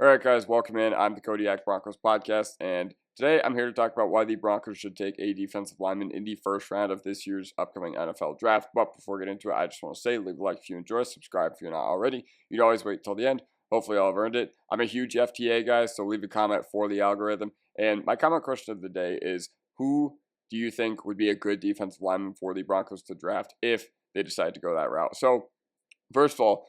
All right, guys, welcome in. I'm the Kodiak Broncos Podcast, and today I'm here to talk about why the Broncos should take a defensive lineman in the first round of this year's upcoming NFL Draft. But before we get into it, I just want to say, leave a like if you enjoy, subscribe if you're not already. You'd always wait till the end. Hopefully, I'll have earned it. I'm a huge FTA guy, so leave a comment for the algorithm. And my comment question of the day is, who do you think would be a good defensive lineman for the Broncos to draft if they decide to go that route? So, first of all,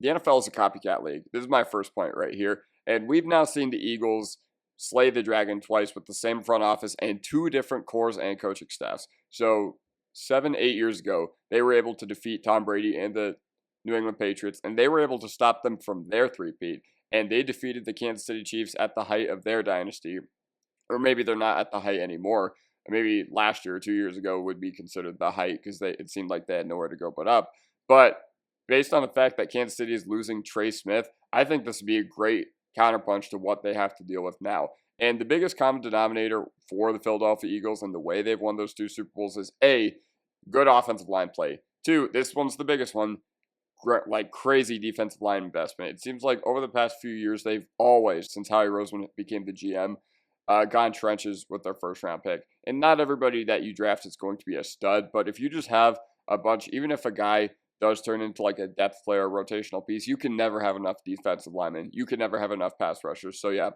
the NFL is a copycat league. This is my first point right here. And we've now seen the Eagles slay the Dragon twice with the same front office and two different cores and coaching staffs. So 7-8 years ago, they were able to defeat Tom Brady and the New England Patriots, and they were able to stop them from their three-peat. And they defeated the Kansas City Chiefs at the height of their dynasty. Or maybe they're not at the height anymore. Maybe last year or 2 years ago would be considered the height because it seemed like they had nowhere to go but up. But based on the fact that Kansas City is losing Trey Smith, I think this would be a great counterpunch to what they have to deal with now. And the biggest common denominator for the Philadelphia Eagles and the way they've won those two Super Bowls is A, good offensive line play. Two, this one's the biggest one, like crazy defensive line investment. It seems like over the past few years, they've always, since Howie Roseman became the GM, gone trenches with their first round pick. And not everybody that you draft is going to be a stud, but if you just have a bunch, even if a guy does turn into like a depth player, rotational piece, you can never have enough defensive linemen. You can never have enough pass rushers. So yeah,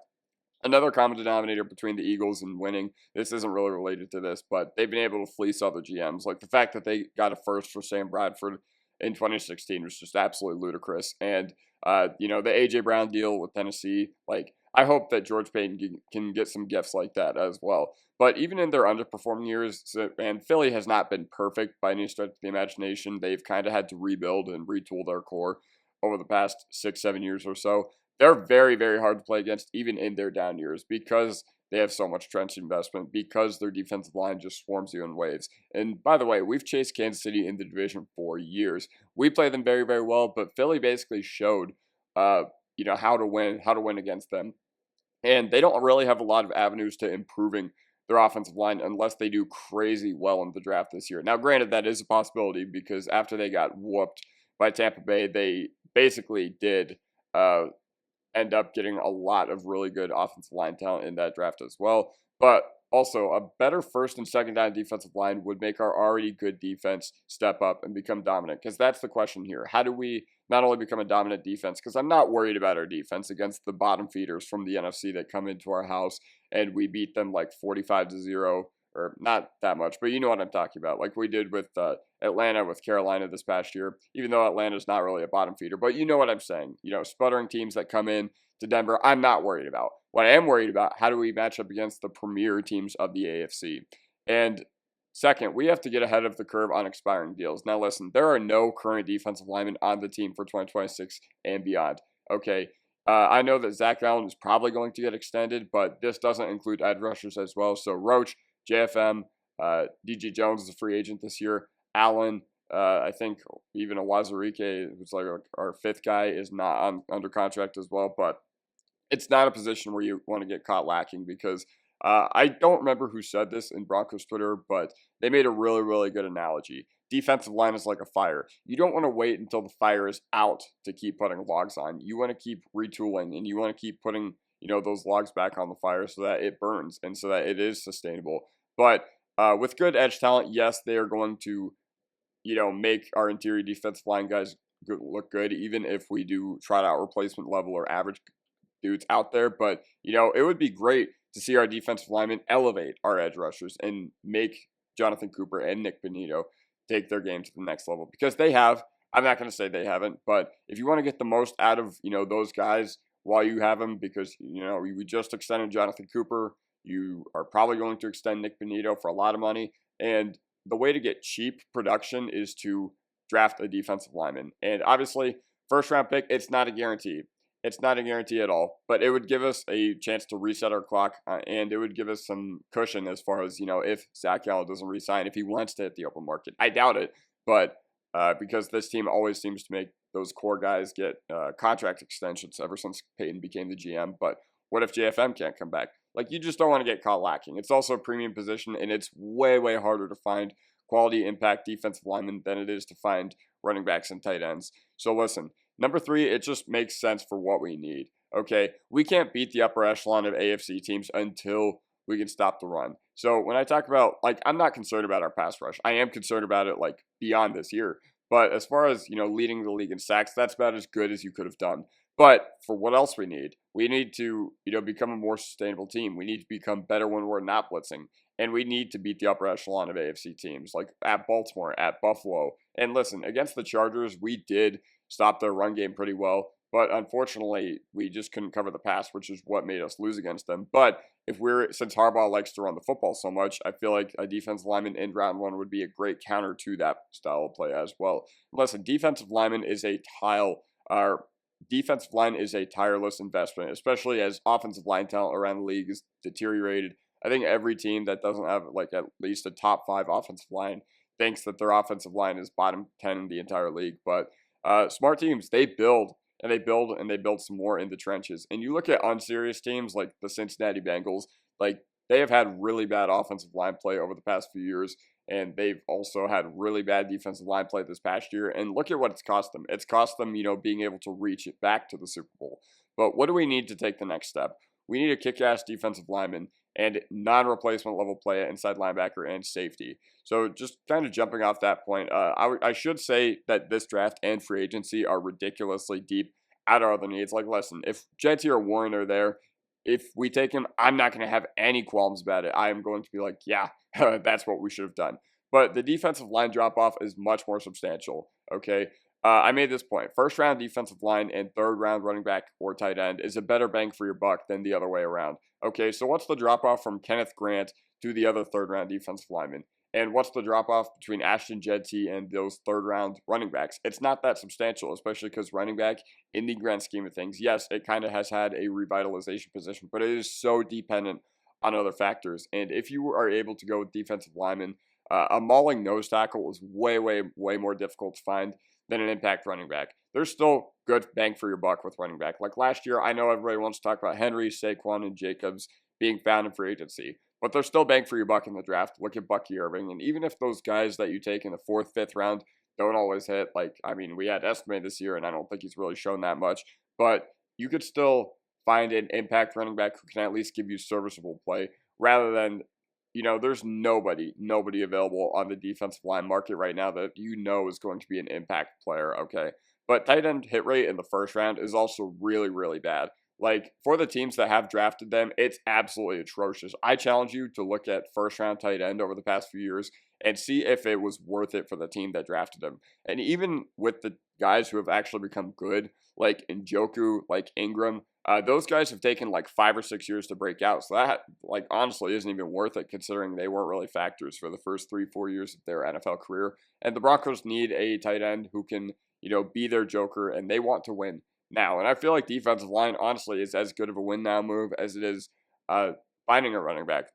another common denominator between the Eagles and winning, this isn't really related to this, but they've been able to fleece other GMs. Like the fact that they got a first for Sam Bradford in 2016 was just absolutely ludicrous. And, the A.J. Brown deal with Tennessee, like I hope that George Payton can get some gifts like that as well. But even in their underperforming years, and Philly has not been perfect by any stretch of the imagination, they've kind of had to rebuild and retool their core over the past 6-7 years or so. They're very, very hard to play against, even in their down years, because they have so much trench investment, because their defensive line just swarms you in waves. And by the way, we've chased Kansas City in the division for years. We play them very, very well, but Philly basically showed, how to win against them. And they don't really have a lot of avenues to improving their offensive line unless they do crazy well in the draft this year. Now, granted, that is a possibility because after they got whooped by Tampa Bay, they basically did end up getting a lot of really good offensive line talent in that draft as well. But also, a better first and second down defensive line would make our already good defense step up and become dominant. Because that's the question here. How do we not only become a dominant defense? Because I'm not worried about our defense against the bottom feeders from the NFC that come into our house and we beat them like 45-0, or not that much, but you know what I'm talking about. Like we did with Atlanta, with Carolina this past year, even though Atlanta's not really a bottom feeder. But you know what I'm saying. Sputtering teams that come in to Denver, I'm not worried about. What I am worried about, how do we match up against the premier teams of the AFC? And second, we have to get ahead of the curve on expiring deals. Now listen, there are no current defensive linemen on the team for 2026 and beyond. Okay, I know that Zach Allen is probably going to get extended, but this doesn't include edge rushers as well. So Roach, JFM, DJ Jones is a free agent this year. Allen, I think even Awazurike, who's like our fifth guy, is not under contract as well. But it's not a position where you want to get caught lacking because I don't remember who said this in Broncos Twitter, but they made a really, really good analogy. Defensive line is like a fire. You don't want to wait until the fire is out to keep putting logs on. You want to keep retooling and you want to keep putting those logs back on the fire so that it burns and so that it is sustainable. But with good edge talent, yes, they are going to, make our interior defensive line guys look good, even if we do trot out replacement level or average dudes out there. But, it would be great to see our defensive linemen elevate our edge rushers and make Jonathan Cooper and Nick Benito take their game to the next level because they have. I'm not going to say they haven't, but if you want to get the most out of, those guys while you have them, because, we just extended Jonathan Cooper, you are probably going to extend Nick Benito for a lot of money. And the way to get cheap production is to draft a defensive lineman. And obviously, first round pick, it's not a guarantee. It's not a guarantee at all, but it would give us a chance to reset our clock, and it would give us some cushion as far as, if Zach Allen doesn't resign, if he wants to hit the open market. I doubt it, but because this team always seems to make those core guys get contract extensions ever since Payton became the GM. But what if JFM can't come back? Like, you just don't want to get caught lacking. It's also a premium position, and it's way, way harder to find quality impact defensive linemen than it is to find running backs and tight ends. So listen, number 3, it just makes sense for what we need. okay? We can't beat the upper echelon of AFC teams until we can stop the run. So when I talk about, like, I'm not concerned about our pass rush. I am concerned about it, like, beyond this year. But as far as, leading the league in sacks, that's about as good as you could have done. But for what else we need to, become a more sustainable team. We need to become better when we're not blitzing. And we need to beat the upper echelon of AFC teams, like at Baltimore, at Buffalo. And listen, against the Chargers, we did stop their run game pretty well. But unfortunately, we just couldn't cover the pass, which is what made us lose against them. But since Harbaugh likes to run the football so much, I feel like a defensive lineman in round one would be a great counter to that style of play as well. Listen, defensive line is a tireless investment, especially as offensive line talent around the league is deteriorated. I think every team that doesn't have like at least a top 5 offensive line thinks that their offensive line is bottom 10 in the entire league. But smart teams, they build and they build and they build some more in the trenches. And you look at unserious teams like the Cincinnati Bengals, like they have had really bad offensive line play over the past few years. And they've also had really bad defensive line play this past year. And look at what it's cost them. It's cost them, being able to reach it back to the Super Bowl. But what do we need to take the next step? We need a kick-ass defensive lineman and non-replacement level play at inside linebacker and safety. So just kind of jumping off that point, I should say that this draft and free agency are ridiculously deep at our other needs. Like, listen, if Jetty or Warren are there, if we take him, I'm not going to have any qualms about it. I am going to be like, yeah, that's what we should have done. But the defensive line drop-off is much more substantial, okay? I made this point. First round defensive line and third round running back or tight end is a better bang for your buck than the other way around. Okay, so what's the drop off from Kenneth Grant to the other third round defensive lineman? And what's the drop off between Ashton Jeanty and those third round running backs? It's not that substantial, especially because running back, in the grand scheme of things, yes, it kind of has had a revitalization position, but it is so dependent on other factors. And if you are able to go with defensive linemen, a mauling nose tackle is way, way, way more difficult to find than an impact running back. There's still good bang for your buck with running back. Like last year, I know everybody wants to talk about Henry, Saquon, and Jacobs being found in free agency, but there's still bang for your buck in the draft. Look at Bucky Irving. And even if those guys that you take in the 4th, 5th round don't always hit, we had Estimate this year, and I don't think he's really shown that much, but you could still find an impact running back who can at least give you serviceable play rather than there's nobody available on the defensive line market right now that is going to be an impact player, okay? But tight end hit rate in the first round is also really, really bad. Like, for the teams that have drafted them, it's absolutely atrocious. I challenge you to look at first-round tight end over the past few years and see if it was worth it for the team that drafted them. And even with the guys who have actually become good, like Njoku, like Ingram, those guys have taken like 5 or 6 years to break out. So that, honestly isn't even worth it considering they weren't really factors for the first 3-4 years of their NFL career. And the Broncos need a tight end who can, be their joker, and they want to win now. And I feel like defensive line, honestly, is as good of a win now move as it is finding a running back,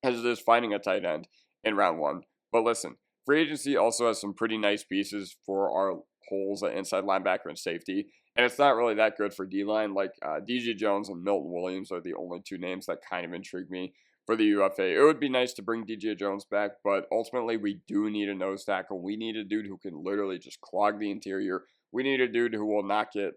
as it is finding a tight end in round 1. But listen, free agency also has some pretty nice pieces for our holes at inside linebacker and safety. And it's not really that good for D-line. Like DJ Jones and Milton Williams are the only 2 names that kind of intrigue me for the UFA. It would be nice to bring DJ Jones back, but ultimately we do need a nose tackle. We need a dude who can literally just clog the interior. We need a dude who will not get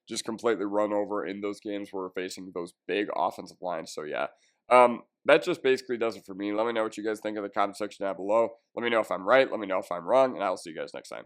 just completely run over in those games where we're facing those big offensive lines. So yeah, that just basically does it for me. Let me know what you guys think in the comment section down below. Let me know if I'm right. Let me know if I'm wrong, and I will see you guys next time.